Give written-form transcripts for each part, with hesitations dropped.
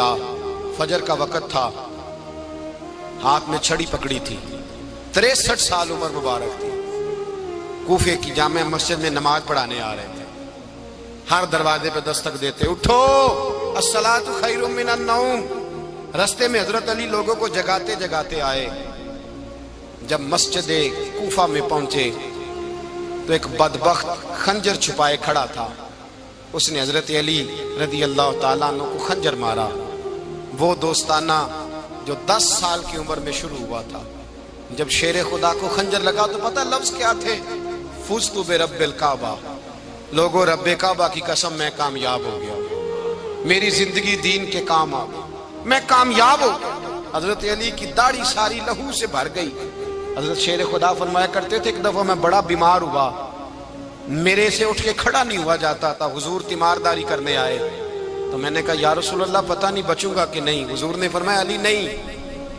تھا، فجر کا وقت تھا، ہاتھ میں چھڑی پکڑی تھی، 63 سال عمر مبارک تھی، کوفے کی جامع مسجد میں نماز پڑھانے آ رہے تھے۔ ہر دروازے پہ دستک دیتے، اٹھو الصلاۃ خیر من النوم۔ رستے میں حضرت علی لوگوں کو جگاتے جگاتے آئے۔ جب مسجد کوفہ میں پہنچے تو ایک بدبخت خنجر چھپائے کھڑا تھا، اس نے حضرت علی رضی اللہ تعالیٰ عنہ کو خنجر مارا۔ وہ دوستانہ جو 10 سال کی عمر میں شروع ہوا تھا، جب شیر خدا کو خنجر لگا تو پتہ لفظ کیا تھے؟ فزت برب الکعبہ، لوگوں رب کعبہ کی قسم میں کامیاب ہو گیا، میری زندگی دین کے کام آ گئی، میں کامیاب ہو گیا۔ حضرت علی کی داڑھی ساری لہو سے بھر گئی۔ حضرت شیر خدا فرمایا کرتے تھے، ایک دفعہ میں بڑا بیمار ہوا، میرے سے اٹھ کے کھڑا نہیں ہوا جاتا تھا، حضور تیمارداری کرنے آئے تو میں نے کہا یا رسول اللہ پتہ نہیں بچوں گا کہ نہیں۔ حضور نے فرمایا علی نہیں،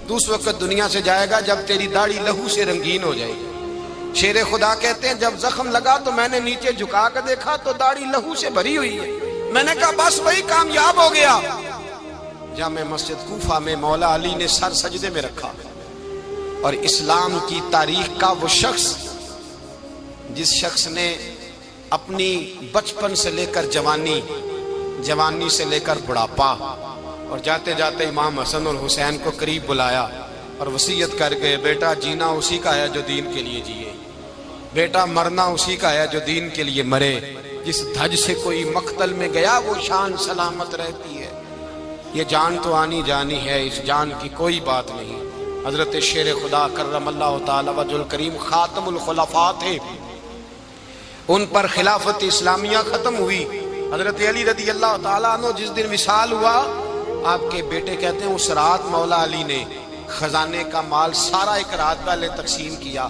تو اس وقت دنیا سے جائے گا جب تیری داڑھی لہو سے رنگین ہو جائے گی۔ شیر خدا کہتے ہیں جب زخم لگا تو میں نے نیچے جھکا کر دیکھا تو داڑھی لہو سے بھری ہوئی ہے، میں نے کہا بس وہی کامیاب ہو گیا۔ جامع مسجد کوفہ میں مولا علی نے سر سجدے میں رکھا، اور اسلام کی تاریخ کا وہ شخص جس شخص نے اپنی بچپن سے لے کر جوانی، جوانی سے لے کر بڑھاپا، اور جاتے جاتے امام حسن اور حسین کو قریب بلایا اور وصیت کر گئے، بیٹا جینا اسی کا ہے جو دین کے لیے جیے، بیٹا مرنا اسی کا ہے جو دین کے لیے مرے، جس دھج سے کوئی مقتل میں گیا وہ شان سلامت رہتی ہے، یہ جان تو آنی جانی ہے، اس جان کی کوئی بات نہیں۔ حضرت شیر خدا کرم اللہ تعالی وجہ الکریم خاتم الخلفاء تھے، ان پر خلافت اسلامیہ ختم ہوئی۔ حضرت علی رضی اللہ تعالیٰ عنہ جس دن وصال ہوا، آپ کے بیٹے کہتے ہیں اس رات مولا علی نے خزانے کا مال سارا ایک رات پہلے تقسیم کیا،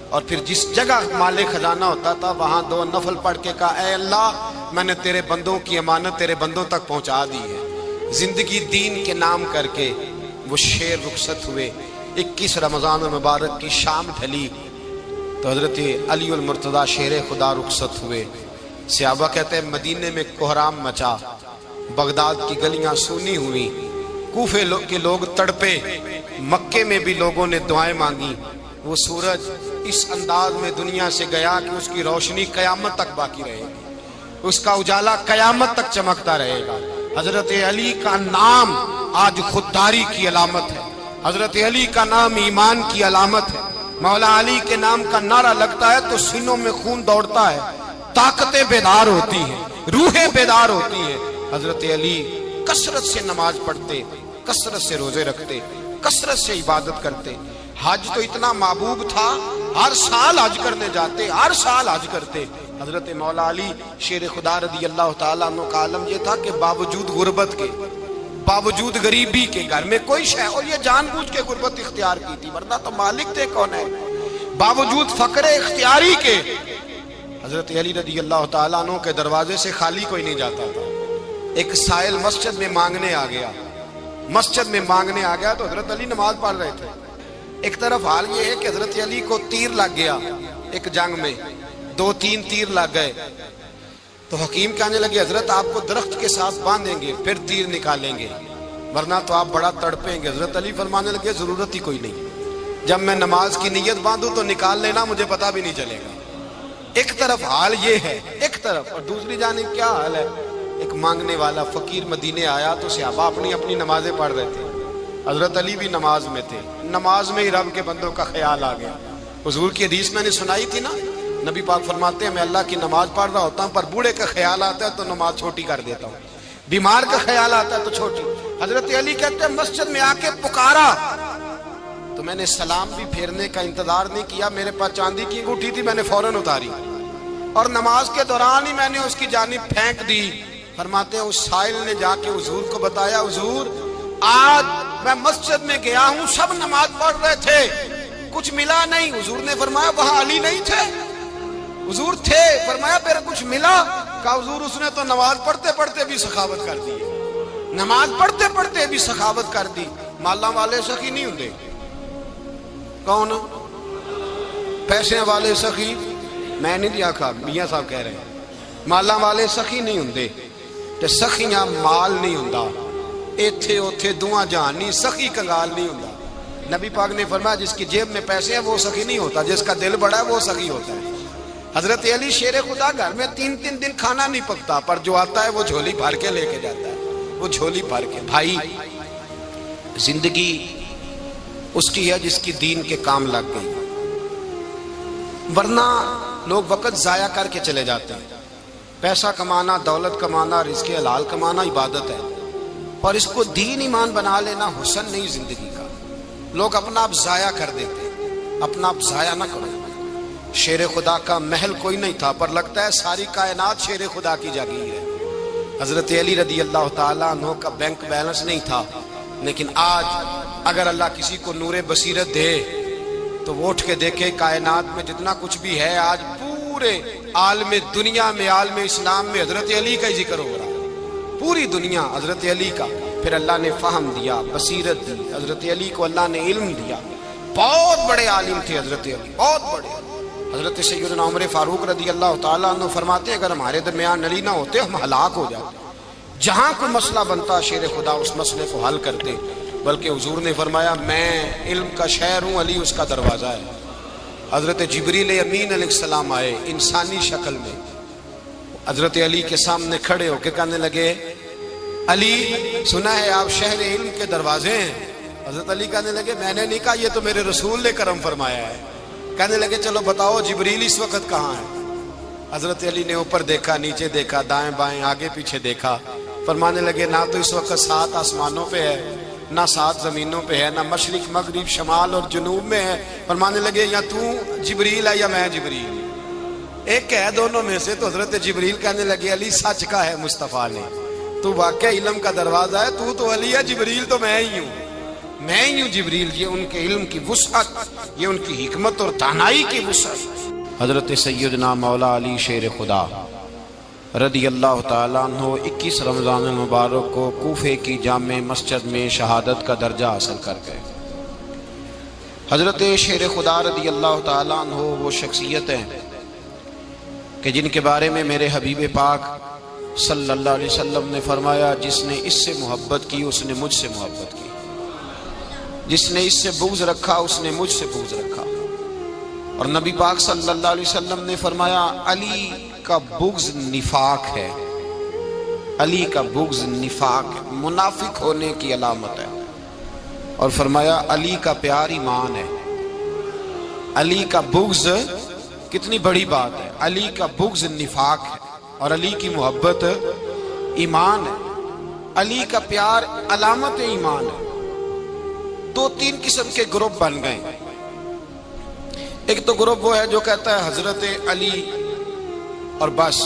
اور پھر جس جگہ مال خزانہ ہوتا تھا وہاں 2 نفل پڑھ کے کہا اے اللہ میں نے تیرے بندوں کی امانت تیرے بندوں تک پہنچا دی ہے۔ زندگی دین کے نام کر کے وہ شیر رخصت ہوئے۔ 21 رمضان المبارک کی شام ڈھلی تو حضرت علی المرتضیٰ شیر خدا رخصت ہوئے۔ صحابہ کہتے ہیں مدینے میں کوہرام مچا، بغداد کی گلیاں سونی ہوئی، کوفے کے لوگ تڑپے، مکے میں بھی لوگوں نے دعائیں مانگی۔ وہ سورج اس انداز میں دنیا سے گیا کہ اس کی روشنی قیامت تک باقی رہے گی، اس کا اجالا قیامت تک چمکتا رہے گا۔ حضرت علی کا نام آج خودداری کی علامت ہے، حضرت علی کا نام ایمان کی علامت ہے۔ مولا علی کے نام کا نعرہ لگتا ہے تو سینوں میں خون دوڑتا ہے، طاقتیں بیدار ہوتی ہیں، روحیں بیدار ہوتی ہیں۔ حضرت علی کثرت سے نماز پڑھتے، کثرت سے روزے رکھتے، کثرت سے عبادت کرتے۔ حج تو اتنا محبوب تھا، ہر سال حج کرنے جاتے، ہر سال حج کرتے۔ حضرت مولا علی شیر خدا رضی اللہ تعالیٰ عنہ کا عالم یہ تھا کہ باوجود غربت کے، باوجود غریبی کے، گھر میں کوئی شے، اور یہ جان بوجھ کے غربت اختیار کی تھی ورنہ تو مالک تھے کون ہے، باوجود فقر اختیاری کے حضرت علی رضی اللہ تعالیٰ عنہ کے دروازے سے خالی کوئی نہیں جاتا تھا۔ ایک سائل مسجد میں مانگنے آ گیا، مسجد میں مانگنے آ گیا تو حضرت علی نماز پڑھ رہے تھے۔ ایک طرف حال یہ ہے کہ حضرت علی کو تیر لگ گیا، ایک جنگ میں 2-3 تیر لگ گئے تو حکیم کہنے لگے حضرت آپ کو درخت کے ساتھ باندھیں گے پھر تیر نکالیں گے ورنہ تو آپ بڑا تڑپیں گے۔ حضرت علی فرمانے لگے ضرورت ہی کوئی نہیں، جب میں نماز کی نیت باندھوں تو نکال لینا، مجھے پتہ بھی نہیں چلے گا۔ ایک طرف حال یہ ہے، ایک طرف، اور دوسری جانب کیا حال ہے؟ ایک مانگنے والا فقیر مدینے آیا تو صحابہ اپنی اپنی نمازیں پڑھ رہے تھے، حضرت علی بھی نماز میں تھے، نماز میں ہی رب کے بندوں کا خیال آ گیا۔ حضور کی حدیث میں نے سنائی تھی نا، نبی پاک فرماتے ہیں میں اللہ کی نماز پڑھ رہا ہوتا ہوں پر بوڑھے کا خیال آتا ہے تو نماز چھوٹی کر دیتا ہوں، بیمار کا خیال آتا ہے تو چھوٹی۔ حضرت علی کہتے ہیں مسجد میں آ کے پکارا تو میں نے سلام بھی پھیرنے کا انتظار نہیں کیا، میرے پاس چاندی کی انگوٹھی تھی، میں نے فوراً اتاری اور نماز کے دوران ہی میں نے اس کی جانب پھینک دی۔ فرماتے ہیں اس سائل نے جا کے حضور کو بتایا حضور آج میں مسجد میں گیا ہوں، سب نماز پڑھ رہے تھے، کچھ ملا نہیں۔ حضور نے فرمایا وہاں علی نہیں تھے؟ حضور تھے۔ فرمایا پھر کچھ ملا؟ کہا حضور اس نے تو نماز پڑھتے پڑھتے بھی سخاوت کر دی، نماز پڑھتے پڑھتے بھی سخاوت کر دی۔ مالاں والے سخی نہیں ہوندے، کون؟ پیسے والے سخی؟ میں نہیں دیا کھا، میاں صاحب کہہ رہے ہیں مالاں والے سخی نہیں ہوندے، تے سخیاں مال نہیں ہوندا، ایتھے اوتھے دعا جہان نہیں، سخی کنگال نہیں ہوتا۔ نبی پاک نے فرمایا جس کی جیب میں پیسے ہیں وہ سخی نہیں ہوتا، جس کا دل بڑا ہے وہ سخی ہوتا ہے۔ حضرت علی شیر خدا گھر میں 3 دن کھانا نہیں پکتا، پر جو آتا ہے وہ جھولی بھر کے لے کے جاتا ہے، وہ جھولی بھر کے۔ بھائی زندگی اس کی ہے جس کی دین کے کام لگ گئی، ورنہ لوگ وقت ضائع کر کے چلے جاتے ہیں۔ پیسہ کمانا، دولت کمانا، رزق حلال کمانا عبادت ہے، اور اس کو دین ایمان بنا لینا حسن نہیں زندگی کا۔ لوگ اپنا آپ ضائع کر دیتے، اپنا آپ ضائع نہ کرو۔ شیر خدا کا محل کوئی نہیں تھا، پر لگتا ہے ساری کائنات شیر خدا کی جاگیر ہے۔ حضرت علی رضی اللہ تعالیٰ عنہ کا بینک بیلنس نہیں تھا، لیکن آج اگر اللہ کسی کو نور بصیرت دے تو وہ اٹھ کے دیکھے کائنات میں جتنا کچھ بھی ہے، آج پورے عالم دنیا میں، عالم اسلام میں حضرت علی کا ہی ذکر ہو رہا ہے، پوری دنیا حضرت علی کا۔ پھر اللہ نے فہم دیا، بصیرت دی، حضرت علی کو اللہ نے علم دیا۔ بہت بڑے عالم تھے حضرت علی، بہت بڑے۔ حضرت سیدنا عمر فاروق رضی اللہ تعالیٰ عنہ فرماتے ہیں اگر ہمارے درمیان علی نہ ہوتے ہم ہلاک ہو جاتے، جہاں کوئی مسئلہ بنتا شیر خدا اس مسئلے کو حل کرتے، بلکہ حضور نے فرمایا میں علم کا شہر ہوں، علی اس کا دروازہ ہے۔ حضرت جبریل امین علیہ السلام آئے انسانی شکل میں، حضرت علی کے سامنے کھڑے ہو کے کہنے لگے علی سنا ہے آپ شہر علم کے دروازے ہیں۔ حضرت علی کہنے لگے میں نے نہیں کہا، یہ تو میرے رسول نے کرم فرمایا ہے۔ کہنے لگے چلو بتاؤ جبریل اس وقت کہاں ہے؟ حضرت علی نے اوپر دیکھا، نیچے دیکھا، دائیں بائیں آگے پیچھے دیکھا، فرمانے لگے نہ تو اس وقت 7 آسمانوں پہ ہے، نہ 7 زمینوں پہ ہے، نہ مشرق مغرب شمال اور جنوب میں ہے۔ فرمانے لگے یا تو جبریل ہے یا میں جبریل، ایک ہے دونوں میں سے۔ تو حضرت جبریل کہنے لگے علی سچ کا ہے مصطفیٰ نے، تو واقعہ علم کا دروازہ ہے، تو علی ہے، جبریل تو میں ہی ہوں، میں ہی ہوں جبریل۔ یہ ان کے علم کی وسعت، یہ ان کی حکمت اور دانائی کی وسعت۔ حضرت سیدنا مولا علی شیر خدا رضی اللہ تعالیٰ عنہ 21 رمضان المبارک کو کوفے کی جامع مسجد میں شہادت کا درجہ حاصل کر گئے۔ حضرت شیر خدا رضی اللہ تعالیٰ عنہ وہ شخصیت ہیں کہ جن کے بارے میں میرے حبیب پاک صلی اللہ علیہ وسلم نے فرمایا جس نے اس سے محبت کی اس نے مجھ سے محبت کی، جس نے اس سے بغض رکھا اس نے مجھ سے بغض رکھا۔ اور نبی پاک صلی اللہ علیہ وسلم نے فرمایا علی کا بغض نفاق ہے، علی کا بغض نفاق ہے، منافق ہونے کی علامت ہے۔ اور فرمایا علی کا پیار ایمان ہے، علی کا بغض کتنی بڑی بات ہے، علی کا بغض نفاق ہے اور علی کی محبت ایمان ہے، علی کا پیار علامت ایمان ہے۔ 2-3 قسم کے گروپ بن گئے۔ ایک تو گروپ وہ ہے جو کہتا ہے حضرت علی اور بس،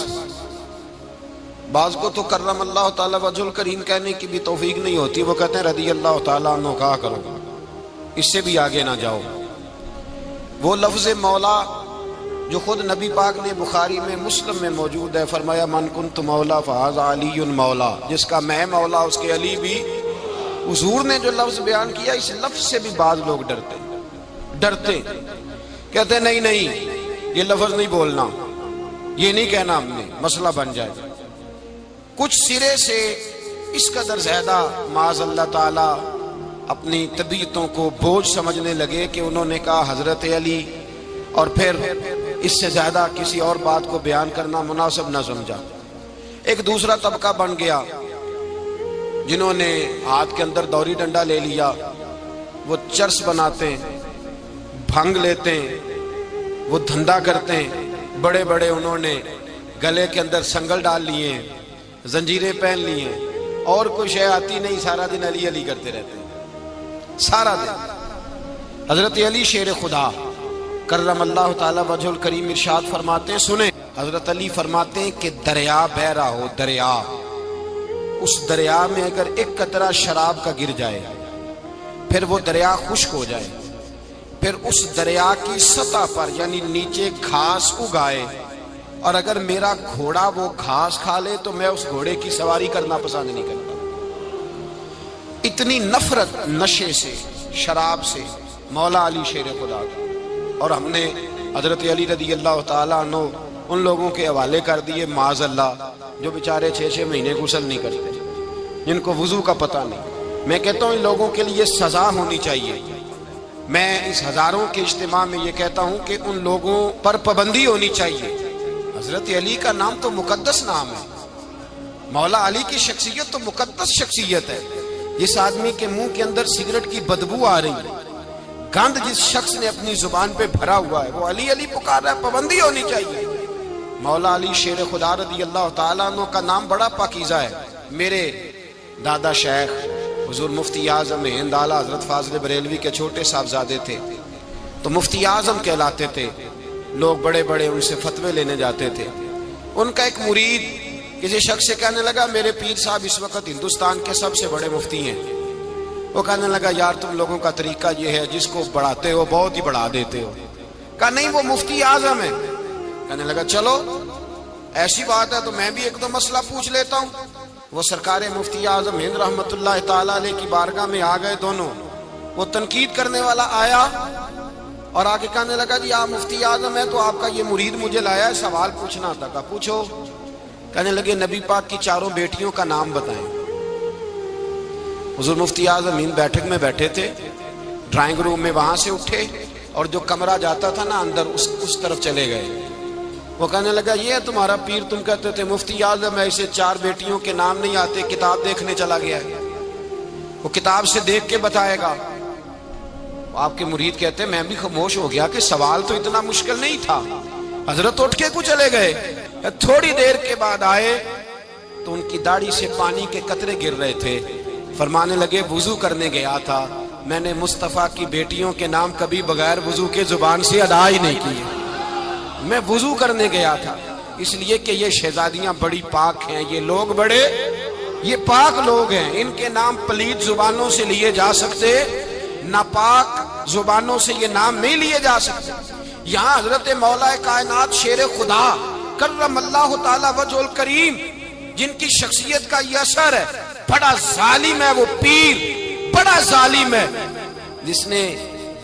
بعض کو تو کرم اللہ تعالیٰ وجہ الکریم کہنے کی بھی توفیق نہیں ہوتی، وہ کہتے ہیں رضی اللہ تعالیٰ عنہ کہا کرو، اس سے بھی آگے نہ جاؤ۔ وہ لفظ مولا جو خود نبی پاک نے بخاری میں مسلم میں موجود ہے، فرمایا من کنت مولا فہذا علی مولا، جس کا میں مولا اس کے علی بھی۔ حضور نے جو لفظ بیان کیا اس لفظ سے بھی بعض لوگ ڈرتے کہتے ہیں نہیں یہ لفظ نہیں بولنا، یہ نہیں کہنا، ہم نے مسئلہ بن جائے۔ کچھ سرے سے اس قدر زیادہ معاذ اللہ تعالی اپنی طبیعتوں کو بوجھ سمجھنے لگے کہ انہوں نے کہا حضرت علی، اور پھر اس سے زیادہ کسی اور بات کو بیان کرنا مناسب نہ سمجھا۔ ایک دوسرا طبقہ بن گیا جنہوں نے ہاتھ کے اندر دوری ڈنڈا لے لیا، وہ چرس بناتے ہیں، بھنگ لیتے ہیں، وہ دھندا کرتے ہیں، بڑے بڑے انہوں نے گلے کے اندر سنگل ڈال لیے ہیں، زنجیریں پہن لی ہیں، اور کوئی شے آتی نہیں، سارا دن علی علی کرتے رہتے ہیں سارا دن۔ حضرت علی شیر خدا کرم اللہ تعالی وجہ الکریم ارشاد فرماتے ہیں، سنیں، حضرت علی فرماتے ہیں کہ دریا بہ رہا ہو، دریا، اس دریا میں اگر ایک قطرہ شراب کا گر جائے، پھر وہ دریا خشک ہو جائے، پھر اس دریا کی سطح پر یعنی نیچے گھاس اگائے، اور اگر میرا گھوڑا وہ گھاس کھا لے تو میں اس گھوڑے کی سواری کرنا پسند نہیں کرتا۔ اتنی نفرت نشے سے، شراب سے مولا علی شیر خدا کا۔ اور ہم نے حضرت علی رضی اللہ تعالیٰ عنہ ان لوگوں کے حوالے کر دیے معاذ اللہ جو بیچارے 6 مہینے غسل نہیں کرتے، جن کو وضو کا پتہ نہیں. میں کہتا ہوں ان لوگوں کے لیے سزا ہونی چاہیے. میں اس ہزاروں کے اجتماع میں یہ کہتا ہوں کہ ان لوگوں پر پابندی ہونی چاہیے. حضرت علی کا نام تو مقدس نام ہے. مولا علی کی شخصیت تو مقدس شخصیت ہے. جس آدمی کے منہ کے اندر سگریٹ کی بدبو آ رہی ہے، گند جس شخص نے اپنی زبان پہ بھرا ہوا ہے، وہ علی علی پکار رہا ہے. پابندی ہونی چاہیے. مولا علی شیر خدا رضی اللہ تعالیٰ عنہ کا نام بڑا پاکیزہ ہے. میرے دادا شیخ حضور مفتی اعظم ہند اعلیٰ حضرت فاضل بریلوی کے چھوٹے صاحبزادے تھے، تو مفتی اعظم کہلاتے تھے. لوگ بڑے بڑے ان سے فتوے لینے جاتے تھے. ان کا ایک مرید کسی شخص سے کہنے لگا میرے پیر صاحب اس وقت ہندوستان کے سب سے بڑے مفتی ہیں. وہ کہنے لگا یار تم لوگوں کا طریقہ یہ ہے جس کو بڑھاتے ہو بہت ہی بڑھا دیتے ہو. کہا نہیں وہ مفتی اعظم ہے. کہنے لگا چلو ایسی بات ہے تو میں بھی ایک دو مسئلہ پوچھ لیتا ہوں. وہ سرکار مفتی اعظم ہند رحمت اللہ تعالیٰ علیہ کی بارگاہ میں آ گئے دونوں. وہ تنقید کرنے والا آیا اور آگے کہنے لگا جی آپ مفتی اعظم ہیں تو آپ کا یہ مرید مجھے لایا ہے سوال پوچھنا تھا. کہا پوچھو. کہنے لگے نبی پاک کی چاروں بیٹیوں کا نام بتائیں. حضور مفتی اعظم ہند بیٹھک میں بیٹھے تھے، ڈرائنگ روم میں وہاں سے اٹھے اور جو کمرہ جاتا تھا نا اندر اس طرف چلے گئے. وہ کہنے لگا یہ ہے تمہارا پیر، تم کہتے تھے مفتی اعظم ایسے چار بیٹیوں کے نام نہیں آتے، کتاب دیکھنے چلا گیا ہے، وہ کتاب سے دیکھ کے بتائے گا. آپ کے مرید کہتے ہیں میں بھی خاموش ہو گیا کہ سوال تو اتنا مشکل نہیں تھا. حضرت اٹھ کے کو چلے گئے. تھوڑی دیر کے بعد آئے تو ان کی داڑھی سے پانی کے قطرے گر رہے تھے. فرمانے لگے وضو کرنے گیا تھا، میں نے مصطفیٰ کی بیٹیوں کے نام کبھی بغیر وضو کے زبان سے ادا ہی نہیں کیے. میں وضو کرنے گیا تھا اس لیے کہ یہ شہزادیاں بڑی پاک ہیں، یہ لوگ بڑے یہ پاک لوگ ہیں، ان کے نام پلید زبانوں سے لیے جا سکتے، ناپاک زبانوں سے یہ نام نہیں لیے جا سکتے. یہاں حضرت مولا کائنات شیر خدا کرم اللہ تعالی وجہ الکریم جن کی شخصیت کا یہ اثر ہے، بڑا ظالم ہے وہ پیر، بڑا ظالم ہے جس نے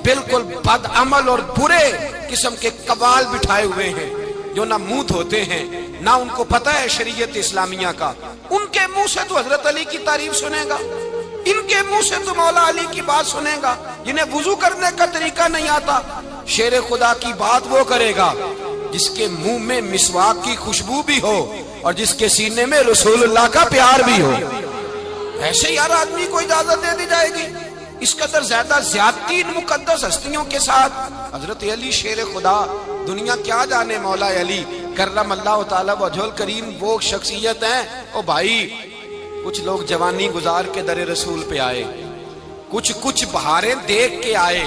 بالکل بد عمل اور برے قسم کے قوال بٹھائے ہوئے ہیں جو نہ منہ دھوتے ہیں نہ ان کو پتہ ہے شریعت اسلامیہ کا. ان کے منہ سے تو حضرت علی کی تعریف سنے گا، ان کے منہ سے تو مولا علی کی بات سنے گا. جنہیں وضو کرنے کا طریقہ نہیں آتا، شیر خدا کی بات وہ کرے گا جس کے منہ میں مسواک کی خوشبو بھی ہو اور جس کے سینے میں رسول اللہ کا پیار بھی ہو. ایسے یار آدمی کو اجازت دے دی جائے گی؟ اس قدر زیادہ زیادتی مقدس ہستیوں کے ساتھ. حضرت علی شیر خدا، دنیا کیا جانے مولا علی کرم اللہ تعالی وجہ الکریم وہ شخصیت ہیں. او بھائی کچھ لوگ جوانی گزار کے در رسول پہ آئے، کچھ بہاریں دیکھ کے آئے،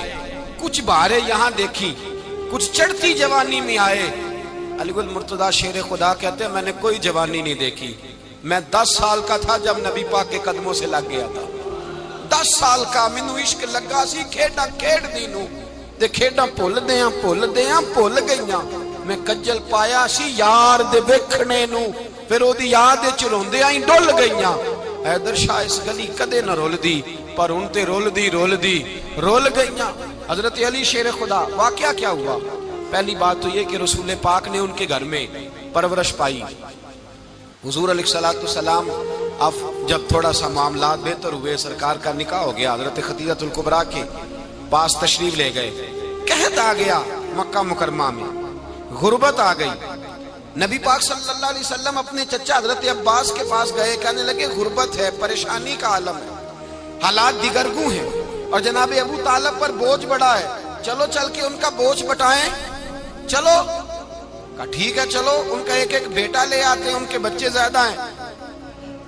کچھ بہاریں یہاں دیکھی، کچھ چڑھتی جوانی میں آئے. علی گل مرتضیٰ شیر خدا کہتے ہیں میں نے کوئی جوانی نہیں دیکھی. میں 10 سال کا تھا جب نبی پاک کے قدموں سے لگ گیا تھا. 10 سال کا مینوں عشق لگا سی، کھیڈاں کھیڈ دی نو تے کھیڈاں بھول گئیاں. میں کجل پایا سی یار دے ویکھنے نو، پھر او دی یاد وچ روندیاں ہی ڈل گئیاں. حیدر شاہ اس گلی کدے نہ رول دی پر ہن تے رول گئیاں. حضرت علی شیر خدا، واقعہ کیا ہوا؟ پہلی بات تو یہ کہ رسول پاک نے ان کے گھر میں پرورش پائی. حضور علیہ الصلوۃ والسلام اب جب تھوڑا سا معاملات بہتر ہوئے، سرکار کا نکاح ہو گیا، حضرت خدیجہ الکبریٰ کے پاس تشریف لے گئے. قحط آ گیا مکہ مکرمہ میں، غربت آ گئی. نبی پاک صلی اللہ علیہ وسلم اپنے چچا حضرت عباس کے پاس گئے، کہنے لگے غربت ہے، پریشانی کا عالم ہے، حالات دیگرگوں ہیں اور جناب ابو طالب پر بوجھ بڑا ہے، چلو چل کے ان کا بوجھ بٹائیں. چلو کہا ٹھیک ہے چلو، ان کا ایک بیٹا لے آتے ہیں، ان کے بچے زیادہ ہیں،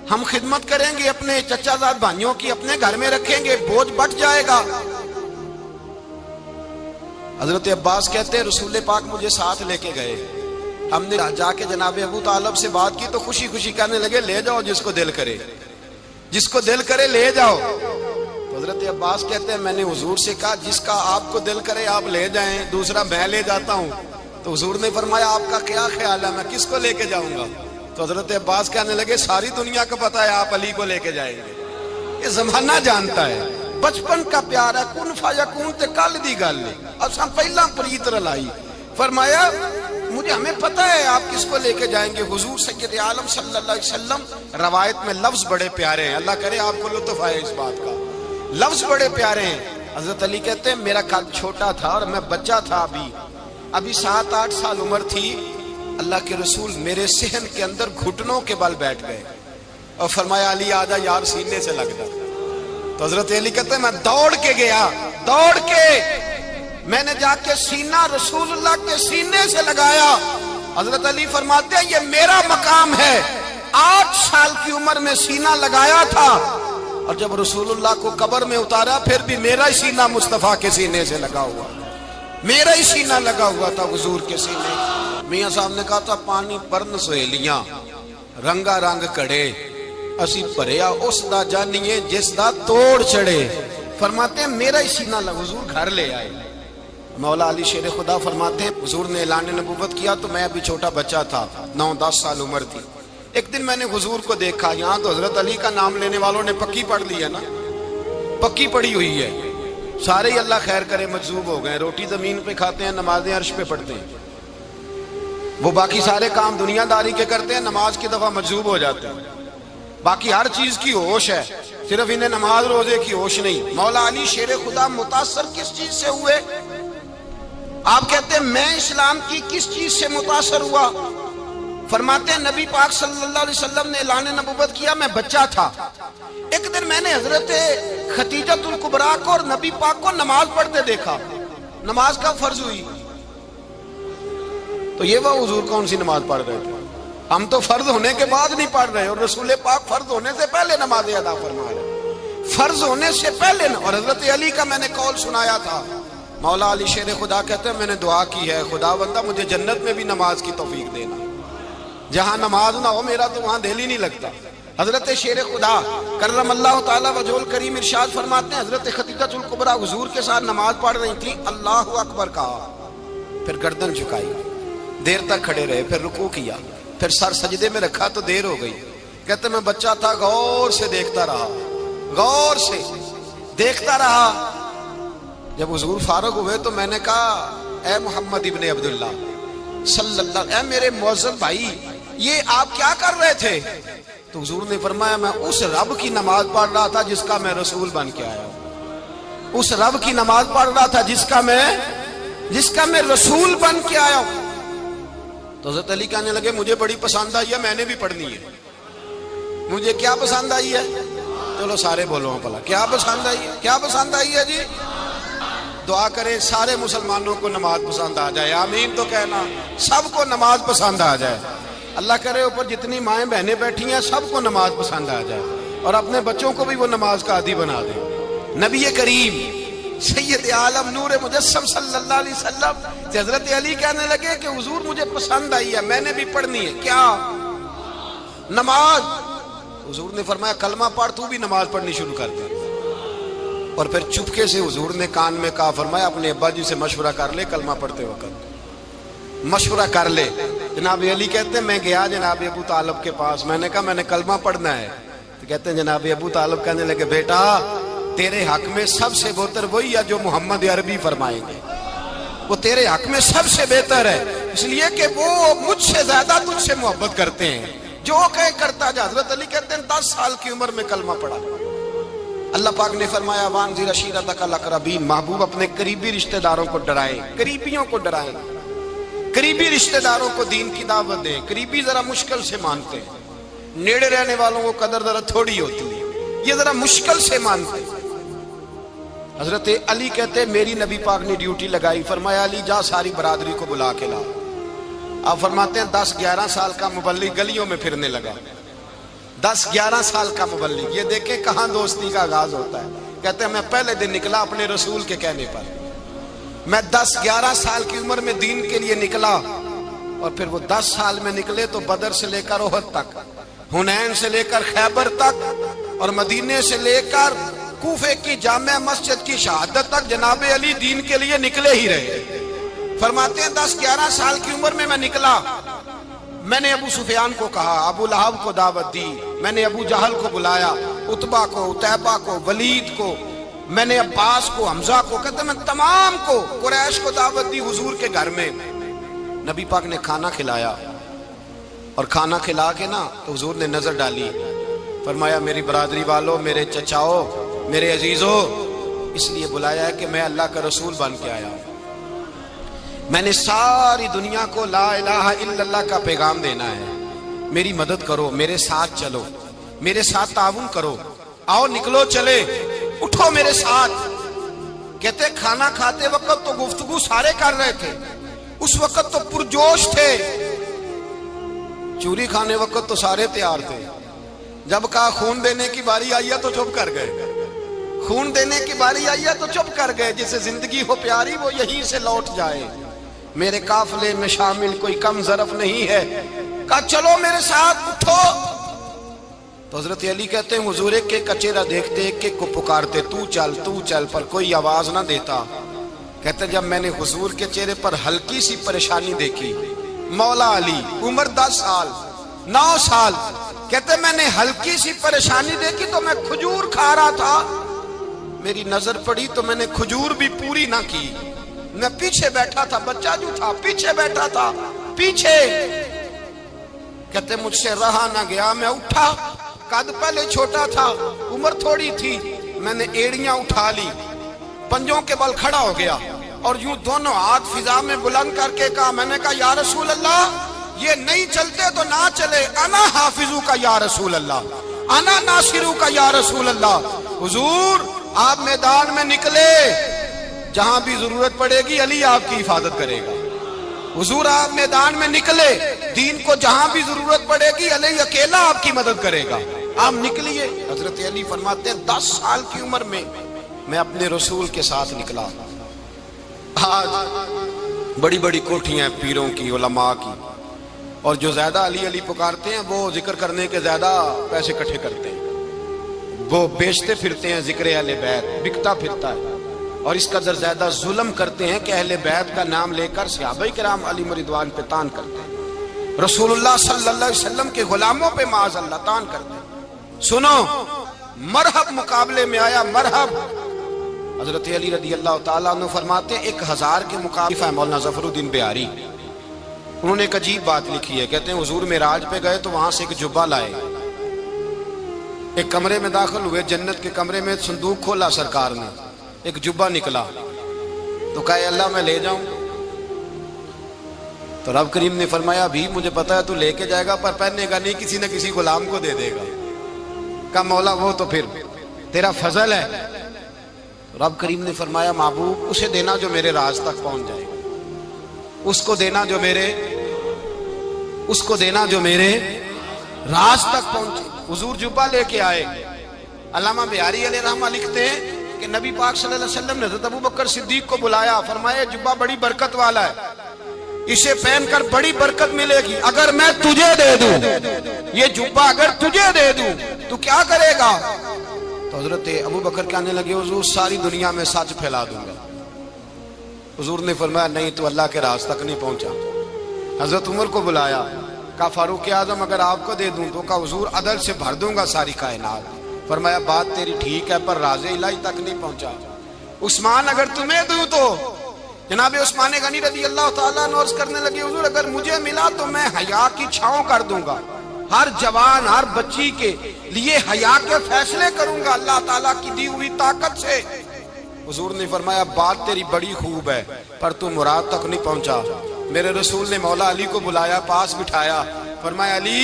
ہم خدمت کریں گے اپنے چچا زاد بھائیوں کی، اپنے گھر میں رکھیں گے، بوجھ بٹ جائے گا. حضرت عباس کہتے ہیں رسول پاک مجھے ساتھ لے کے گئے. ہم نے جا کے جناب ابو طالب سے بات کی تو خوشی خوشی کہنے لگے لے جاؤ جس کو دل کرے لے جاؤ. تو حضرت عباس کہتے ہیں میں نے حضور سے کہا جس کا آپ کو دل کرے آپ لے جائیں، دوسرا میں لے جاتا ہوں. تو حضور نے فرمایا آپ کا کیا خیال ہے، میں کس کو لے کے جاؤں گا؟ تو حضرت عباس کہنے لگے ساری دنیا کو پتا ہے آپ علی کو لے کے جائیں گے، یہ زمانہ جانتا ہے، بچپن کا پیار ہے، کن فیکون تے کل دی گل ہے، اساں پہلا پریت رلائی. فرمایا مجھے ہمیں پتہ ہے آپ کس کو لے کے جائیں گے. حضور سید عالم صلی اللہ علیہ وسلم. روایت میں لفظ بڑے پیارے ہیں, اللہ کرے آپ کو لطف آئے اس بات کا. لفظ بڑے پیارے ہیں. حضرت علی کہتے ہیں میرا قد چھوٹا تھا اور میں بچہ تھا, ابھی 7-8 سال عمر تھی. اللہ کے رسول میرے صحن کے اندر گھٹنوں کے بل بیٹھ گئے اور فرمایا علی آجا یار سینے سے لگ جا. تو حضرت علی کہتے ہیں میں دوڑ کے گیا, دوڑ کے میں نے جا کے سینہ رسول اللہ کے سینے سے لگایا. حضرت علی فرماتے ہیں یہ میرا مقام ہے. 8 سال کی عمر میں سینہ لگایا تھا اور جب رسول اللہ کو قبر میں اتارا پھر بھی میرا ہی سینہ مصطفیٰ کے سینے سے لگا ہوا, میرا ہی سینہ لگا ہوا تھا حضور کے سینے. میاں صاحب نے کہا تھا پانی پرن سہیلیاں رنگا رنگ کڑے اسی بھریا اس دا جانیے جس دا توڑ چڑھے. فرماتے ہیں میرا ہی سینہ لگا. حضور گھر لے آئے. مولا علی شیر خدا فرماتے ہیں حضور نے اعلان نبوت کیا تو میں ابھی چھوٹا بچہ تھا, 9-10 سال عمر تھی. ایک دن میں نے حضور کو دیکھا, یہاں تو حضرت علی کا نام لینے والوں نے پکی پڑھ لی ہے نا, پکی پڑھی ہوئی ہے. سارے ہی اللہ خیر کرے مجذوب ہو گئے. روٹی زمین پہ کھاتے ہیں, نمازیں عرش پہ پڑھتے ہیں. وہ باقی سارے کام دنیا داری کے کرتے ہیں, نماز کی دفعہ مجذوب ہو جاتے ہیں. باقی ہر چیز کی ہوش ہے, صرف انہیں نماز روزے کی ہوش نہیں. مولا علی شیر خدا متاثر کس چیز سے ہوئے؟ آپ کہتے ہیں میں اسلام کی کس چیز سے متاثر ہوا؟ فرماتے ہیں نبی پاک صلی اللہ علیہ وسلم نے اعلان نبوت کیا, میں بچہ تھا. ایک دن میں نے حضرت خدیجہ الکبریٰ کو اور نبی پاک کو نماز پڑھتے دیکھا. نماز کا فرض ہوئی تو یہ وہ حضور کون سی نماز پڑھ رہے تھے؟ ہم تو فرض ہونے کے بعد نہیں پڑھ رہے, اور رسول پاک فرض ہونے سے پہلے نماز ادا فرما رہے, فرض ہونے سے پہلے. اور حضرت علی کا میں نے قول سنایا تھا. مولا علی شیر خدا کہتے ہیں میں نے دعا کی ہے خدا بندہ مجھے جنت میں بھی نماز کی توفیق دینا, جہاں نماز نہ ہو میرا تو وہاں دل ہی نہیں لگتا. حضرت شیر خدا کرم اللہ تعالیٰ وجہہ الکریم ارشاد فرماتے ہیں حضرت خدیجہ الکبریٰ حضور کے ساتھ نماز پڑھ رہی تھی, اللہ اکبر کہا, پھر گردن جھکائی, دیر تک کھڑے رہے, پھر رکوع کیا, پھر سر سجدے میں رکھا تو دیر ہو گئی. کہتے میں بچہ تھا, غور سے دیکھتا رہا, غور سے دیکھتا رہا. جب حضور فارغ ہوئے تو میں نے کہا اے محمد ابن عبداللہ صلی اللہ, اے میرے معزز بھائی یہ آپ کیا کر رہے تھے؟ تو حضور نے فرمایا میں اس رب کی نماز پڑھ رہا تھا جس کا میں رسول بن کے آیا ہوں, اس رب کی نماز پڑھ رہا تھا جس کا میں رسول بن کے آیا ہوں. تو حضرت علی کہنے لگے مجھے بڑی پسند آئی ہے, میں نے بھی پڑھنی ہے. مجھے کیا پسند آئی ہے؟ چلو سارے بولو پلا, کیا پسند آئی ہے؟ کیا پسند آئی ہے جی؟ دعا کرے سارے مسلمانوں کو نماز پسند آ جائے, آمین تو کہنا. سب کو نماز پسند آ جائے. اللہ کرے اوپر جتنی مائیں بہنیں بیٹھی ہیں سب کو نماز پسند آ جائے, اور اپنے بچوں کو بھی وہ نماز کا عادی بنا دیں. نبی کریم سید عالم نور مجسم صلی اللہ علیہ وسلم سے حضرت علی کہنے لگے کہ حضور مجھے پسند آئی ہے, میں نے بھی پڑھنی ہے. کیا؟ نماز. حضور نے فرمایا کلمہ پڑھ, تو بھی نماز پڑھنی شروع کر دے. اور پھر چپکے سے حضور نے کان میں کہا, فرمایا اپنے ابا جی سے مشورہ کر لے, کلمہ پڑھتے وقت مشورہ کر لے. جناب علی کہتے ہیں میں گیا جناب ابو طالب کے پاس, میں نے کہا میں نے کلمہ پڑھنا ہے. تو کہتے ہیں جناب ابو طالب کہنے لگے بیٹا تیرے حق میں سب سے بہتر وہی ہے جو محمد عربی فرمائیں گے, وہ تیرے حق میں سب سے بہتر ہے, اس لیے کہ وہ مجھ سے زیادہ تجھ سے محبت کرتے ہیں, جو کہے کرتا جا. حضرت علی کہتے ہیں 10 سال کی عمر میں کلمہ پڑھا. اللہ پاک نے فرمایا وانذر عشیرتک الاقربین, محبوب اپنے قریبی رشتہ داروں کو ڈرائیں, قریبیوں کو ڈرائیں, قریبی رشتہ داروں کو دین کی دعوت دیں. قریبی ذرا مشکل سے مانتے ہیں, نیڑے رہنے والوں کو قدر ذرا تھوڑی ہوتی ہے, یہ ذرا مشکل سے مانتے ہیں. حضرت علی کہتے ہیں میری نبی پاک نے ڈیوٹی لگائی, فرمایا علی جا ساری برادری کو بلا کے لا. آپ فرماتے ہیں 10-11 سال کا مبلغ گلیوں میں پھرنے لگا, 10-11 سال کا مبلغ. یہ دیکھیں کہاں دوستی کا آغاز ہوتا ہے. کہتے ہیں میں پہلے دن نکلا اپنے رسول کے کہنے پر, میں 10-11 سال کی عمر میں دین کے لیے نکلا, اور پھر وہ 10 سال میں نکلے تو بدر سے لے کر احد تک, حنین سے لے کر خیبر تک, اور مدینے سے لے کر کوفے کی جامع مسجد کی شہادت تک جناب علی دین کے لیے نکلے ہی رہے. فرماتے ہیں 10-11 سال کی عمر میں نکلا. میں نے ابو سفیان کو کہا, ابو لہب کو دعوت دی, میں نے ابو جہل کو بلایا, عتبہ کو, عتیبہ کو, ولید کو, میں نے عباس کو, حمزہ کو, کہتے میں تمام کو قریش کو دعوت دی حضور کے گھر میں. نبی پاک نے کھانا کھلایا، اور کھانا کھلا کے نا تو حضور نے نظر ڈالی، فرمایا میری برادری والوں، میرے چچاؤ، میرے عزیزوں، اس لیے بلایا ہے کہ میں اللہ کا رسول بن کے آیا ہوں، میں نے ساری دنیا کو لا الہ الا اللہ کا پیغام دینا ہے، میری مدد کرو، میرے ساتھ چلو، میرے ساتھ تعاون کرو، آؤ نکلو چلے، اٹھو میرے ساتھ۔ کہتے کھانا کھاتے وقت تو گفتگو سارے کر رہے تھے، اس وقت تو پرجوش تھے، چوری کھانے وقت تو سارے تیار تھے، جب کہا خون دینے کی باری آئی ہے تو چپ کر گئے، خون دینے کی باری آئی ہے تو چپ کر گئے، جسے زندگی ہو پیاری وہ یہیں سے لوٹ جائے، میرے قافلے میں شامل کوئی کم ظرف نہیں ہے، کہا چلو میرے ساتھ اٹھو۔ تو حضرت علی کہتے ہیں حضور ایک کا چہرہ دیکھتے ایک ایک کو پکارتے، تو چل، پر کوئی آواز نہ دیتا۔ کہتے جب میں نے حضور کے چہرے پر ہلکی سی پریشانی دیکھی، مولا علی عمر 10 سال 9 سال، کہتے میں نے ہلکی سی پریشانی دیکھی تو میں کھجور کھا رہا تھا، میری نظر پڑی تو میں نے کھجور بھی پوری نہ کی، میں پیچھے بیٹھا تھا، بچہ جو تھا پیچھے بیٹھا تھا، پیچھے۔ کہتے مجھ سے رہا نہ گیا، میں اٹھا، قد پہلے چھوٹا تھا، عمر تھوڑی تھی، میں نے ایڑیاں اٹھا لی، پنجوں کے بل کھڑا ہو گیا، اور یوں دونوں ہاتھ فضا میں بلند کر کے کہا، میں نے کہا یا رسول اللہ یہ نہیں چلتے تو نہ چلے، انا حافظو کا یا رسول اللہ، انا ناصرو کا یا رسول اللہ۔ حضور آپ میدان میں نکلے، جہاں بھی ضرورت پڑے گی علی آپ کی حفاظت کرے گا، حضور آپ میدان میں نکلے، دین کو جہاں بھی ضرورت پڑے گی علی اکیلا آپ کی مدد کرے گا، آپ نکلیے۔ حضرت علی فرماتے ہیں 10 سال کی عمر میں میں اپنے رسول کے ساتھ نکلا۔ آج بڑی بڑی کوٹھیاں پیروں کی، علماء کی، اور جو زیادہ علی علی پکارتے ہیں وہ ذکر کرنے کے زیادہ پیسے اکٹھے کرتے ہیں، وہ بیچتے پھرتے ہیں ذکر اہل بیت، بکتا پھرتا ہے، اور اس قدر زیادہ ظلم کرتے ہیں کہ اہل بیت کا نام لے کر صحابہ کرام علی رضوان پہ تان کرتے ہیں، رسول اللہ صلی اللہ علیہ وسلم کے غلاموں پہ معاذ اللہ تان کرتے ہیں۔ سنو، مرحب مقابلے میں آیا، مرحب۔ حضرت علی رضی اللہ تعالیٰ عنہ فرماتے ہیں 1000 کے مقابلے ہے مولانا ظفر الدین بہاری، انہوں نے ایک عجیب بات لکھی ہے، کہتے ہیں حضور معراج پہ گئے تو وہاں سے ایک جبہ لائے، ایک کمرے میں داخل ہوئے، جنت کے کمرے میں صندوق کھولا سرکار نے، ایک جبہ نکلا، تو کہا اللہ میں لے جاؤں؟ تو رب کریم نے فرمایا بھی مجھے پتا ہے تو لے کے جائے گا پر پہننے گا نہیں، کسی نہ کسی غلام کو دے دے گا۔ کہا مولا وہ تو پھر تیرا فضل ہے۔ رب کریم نے فرمایا محبوب اسے دینا جو میرے راز تک پہنچ جائے گا، اس کو دینا جو میرے راز تک پہنچے۔ حضور جبہ لے کے آئے، علامہ بہاری علیہ رحمہ لکھتے ہیں کہ نبی پاک صلی اللہ علیہ وسلم نے حضرت ابوبکر صدیق کو بلایا، فرمایا جبہ بڑی برکت والا ہے، اسے پہن کر بڑی برکت ملے گی، اگر میں تجھے دے دوں، یہ جبہ اگر تجھے دے دوں تو کیا کرے گا؟ تو حضرت ابوبکر کہنے لگے حضور ساری دنیا میں سچ پھیلا دوں گا۔ حضور نے فرمایا نہیں تو اللہ کے راز تک نہیں پہنچا۔ حضرت عمر کو بلایا، کہا فاروق اعظم اگر آپ کو دے دوں تو کہا حضور عدل سے بھر دوں گا ساری کائنات۔ فرمایا بات تیری ٹھیک ہے پر راز الہی تک نہیں پہنچا۔ عثمان اگر تمہیں دوں تو جناب عثمان غنی رضی اللہ تعالیٰ عنہ عرض کرنے لگے حضور اگر مجھے ملا تو میں حیا کی چھاؤں کر دوں گا، ہر جوان ہر بچی کے لیے حیا کے فیصلے کروں گا اللہ تعالیٰ کی دی ہوئی طاقت سے۔ حضور نے فرمایا بات تیری بڑی خوب ہے پر تو مراد تک نہیں پہنچا۔ میرے رسول نے مولا علی کو بلایا، پاس بٹھایا، فرمایا علی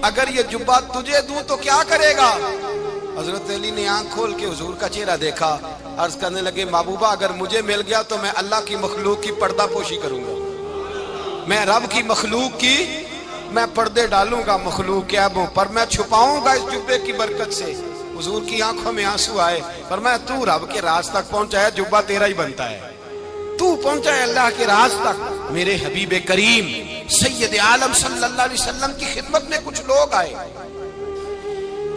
اگر یہ جبہ تجھے دوں تو کیا کرے گا؟ حضرت علی نے آنکھ کھول کے حضور کا چہرہ دیکھا، عرض کرنے لگے محبوبہ اگر مجھے مل گیا تو میں اللہ کی مخلوق کی پردہ پوشی کروں گا، میں رب کی مخلوق کی میں پردے ڈالوں گا مخلوق کے عیبوں پر، میں چھپاؤں گا اس جبے کی برکت سے۔ حضور کی آنکھوں میں آنسو آئے، فرمایا تو رب کے راز تک پہنچا ہے، جبہ تیرا ہی بنتا ہے، تو پہنچا ہے اللہ کے راز تک۔ میرے حبیب کریم سید عالم صلی اللہ علیہ وسلم کی خدمت میں کچھ لوگ آئے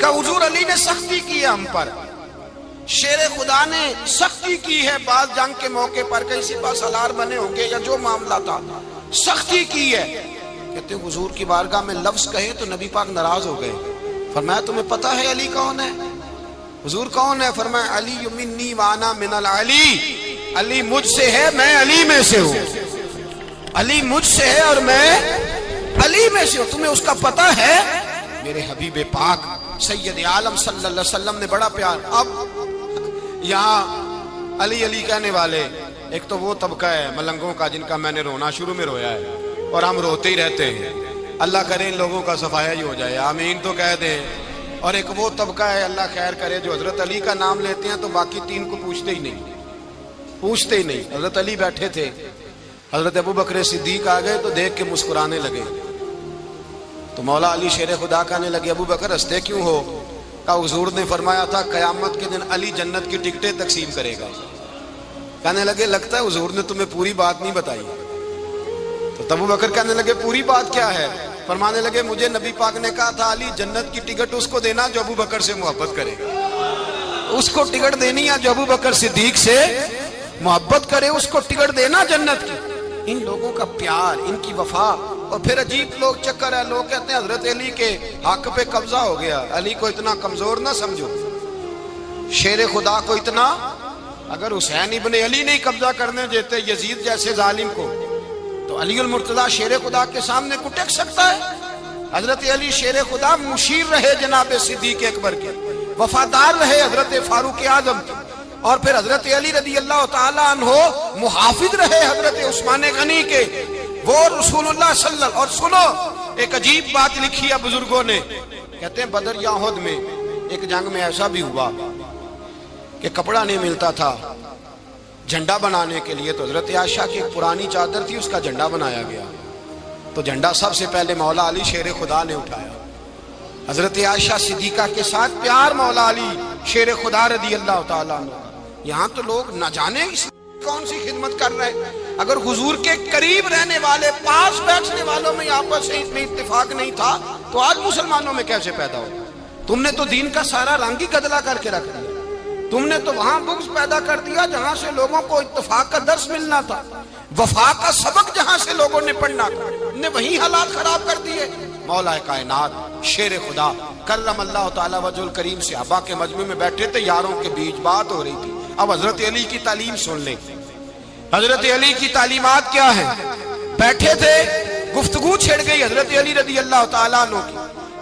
کہ حضور علی نے سختی کی ہے ہم پر، شیر خدا نے سختی کی ہے، بعض جنگ کے موقع پر کہیں سپہ سالار بنے ہوں گے یا جو معاملہ تھا سختی کی ہے۔ کہتے ہیں حضور کی بارگاہ میں لفظ کہے تو نبی پاک ناراض ہو گئے۔ فرمایا تمہیں پتا ہے علی کون ہے؟ حضور کون ہے؟ فرمایا علی منی وانا من العلی، علی مجھ سے ہے میں علی میں سے ہوں۔ علی مجھ سے ہے اور میں علی میں سے ہوں، تمہیں اس کا پتہ ہے؟ میرے حبیب پاک سید عالم صلی اللہ علیہ وسلم نے بڑا پیار. اب یہاں علی علی کہنے والے ایک تو وہ طبقہ ہے ملنگوں کا جن کا میں نے رونا شروع میں رویا ہے اور ہم روتے ہی رہتے ہیں. اللہ کرے ان لوگوں کا صفایا ہی ہو جائے، آمین تو کہہ دیں. اور ایک وہ طبقہ ہے اللہ خیر کرے جو حضرت علی کا نام لیتے ہیں تو باقی تین کو پوچھتے ہی نہیں. حضرت علی بیٹھے تھے، حضرت ابو بکر صدیق آ گئے تو دیکھ کے مسکرانے لگے. تو مولا علی شیر خدا کہنے لگے ابو بکر ہنستے کیوں ہو؟ کہا حضور نے فرمایا تھا قیامت کے دن علی جنت کی ٹکٹیں تقسیم کرے گا. کہنے لگے لگتا ہے حضور نے تمہیں پوری بات نہیں بتائی. تو ابو بکر کہنے لگے پوری بات کیا ہے؟ فرمانے لگے مجھے نبی پاک نے کہا تھا علی جنت کی ٹکٹ اس کو دینا جو ابو بکر سے محبت کرے گا. اس کو ٹکٹ دینی ہے جو ابو بکر صدیق سے محبت کرے، اس کو ٹکٹ دینا جنت کی. ان لوگوں کا پیار، ان کی وفا. اور پھر عجیب لوگ چکر ہے، لوگ کہتے ہیں حضرت علی کے حق پہ قبضہ ہو گیا. علی کو اتنا کمزور نہ سمجھو، شیر خدا کو اتنا. اگر حسین ابن علی نہیں قبضہ کرنے دیتے یزید جیسے ظالم کو تو علی المرتضیٰ شیر خدا کے سامنے کو ٹک سکتا ہے؟ حضرت علی شیر خدا مشیر رہے جناب صدیق اکبر کے، وفادار رہے حضرت فاروق اعظم کے، اور پھر حضرت علی رضی اللہ تعالیٰ عنہ محافظ رہے حضرت عثمان غنی کے. وہ رسول اللہ صلی اللہ. اور سنو ایک عجیب بات لکھی ہے بزرگوں نے، کہتے ہیں بدر یا احد میں ایک جنگ میں ایسا بھی ہوا کہ کپڑا نہیں ملتا تھا جھنڈا بنانے کے لیے. تو حضرت عائشہ کی ایک پرانی چادر تھی، اس کا جھنڈا بنایا گیا. تو جھنڈا سب سے پہلے مولا علی شیر خدا نے اٹھایا. حضرت عائشہ صدیقہ کے ساتھ پیار مولا علی شیر خدا رضی اللہ تعالیٰ عنہ. یہاں تو لوگ نہ جانے کون سی خدمت کر رہے ہیں. اگر حضور کے قریب رہنے والے پاس بیٹھنے والوں میں آپس میں اتفاق نہیں تھا تو آج مسلمانوں میں کیسے پیدا ہو؟ تم نے تو دین کا سارا رنگ ہی گدلا کر کے رکھ دیا. تم نے تو وہاں بغض پیدا کر دیا جہاں سے لوگوں کو اتفاق کا درس ملنا تھا، وفا کا سبق جہاں سے لوگوں نے پڑھنا تھا، نے وہی حالات خراب کر دیے. مولا کائنات شیر خدا کرم اللہ تعالی وجہ الکریم صحابہ کے مجمع میں بیٹھے تھے، یاروں کے بیچ بات ہو رہی تھی. اب حضرت علی کی تعلیم سن لیں. حضرت علی کی تعلیمات کیا ہیں؟ بیٹھے تھے، گفتگو چھڑ گئی حضرت علی رضی اللہ تعالیٰ عنہ کی.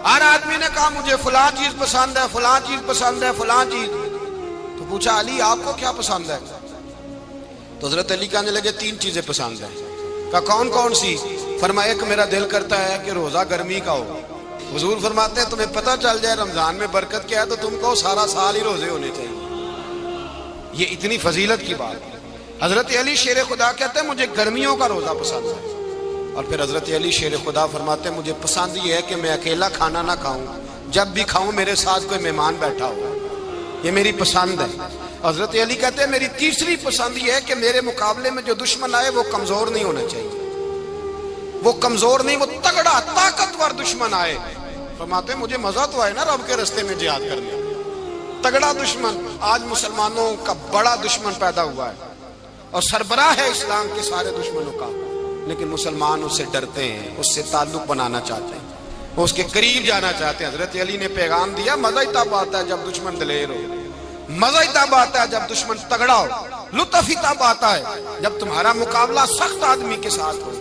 ہر آدمی نے کہا مجھے فلاں چیز پسند ہے، فلاں چیز پسند ہے، فلاں چیز. تو پوچھا علی آپ کو کیا پسند ہے؟ تو حضرت علی کہنے لگے تین چیزیں پسند ہیں. کہا کون کون سی؟ فرمایا ایک میرا دل کرتا ہے کہ روزہ گرمی کا ہو. حضور فرماتے ہیں تمہیں پتہ چل جائے رمضان میں برکت کیا ہے تو تم کو سارا سال ہی روزے ہونے چاہیے. یہ اتنی فضیلت کی بات. حضرت علی شیر خدا کہتے ہیں مجھے گرمیوں کا روزہ پسند ہے. اور پھر حضرت علی شیر خدا فرماتے ہیں مجھے پسند یہ ہے کہ میں اکیلا کھانا نہ کھاؤں، جب بھی کھاؤں میرے ساتھ کوئی مہمان بیٹھا ہو. یہ میری پسند ہے. حضرت علی کہتے ہیں میری تیسری پسند یہ ہے کہ میرے مقابلے میں جو دشمن آئے وہ کمزور نہیں ہونا چاہیے. وہ کمزور نہیں، وہ تگڑا طاقتور دشمن آئے. فرماتے ہیں مجھے مزہ تو آئے نا رب کے رستے میں جہاد کرنے. تگڑا دشمن. آج مسلمانوں کا بڑا دشمن پیدا ہوا ہے اور سربراہ ہے اسلام کے سارے دشمنوں کا، لیکن مسلمان اس سے ڈرتے ہیں، اس سے تعلق بنانا چاہتے ہیں، وہ اس کے قریب جانا چاہتے ہیں. حضرت علی نے پیغام دیا مزہ ہی تب آتا ہے جب دشمن دلیر ہو، مزہ ہی تب آتا ہے جب دشمن تگڑا ہو، لطف ہی تب آتا ہے جب تمہارا مقابلہ سخت آدمی کے ساتھ ہو.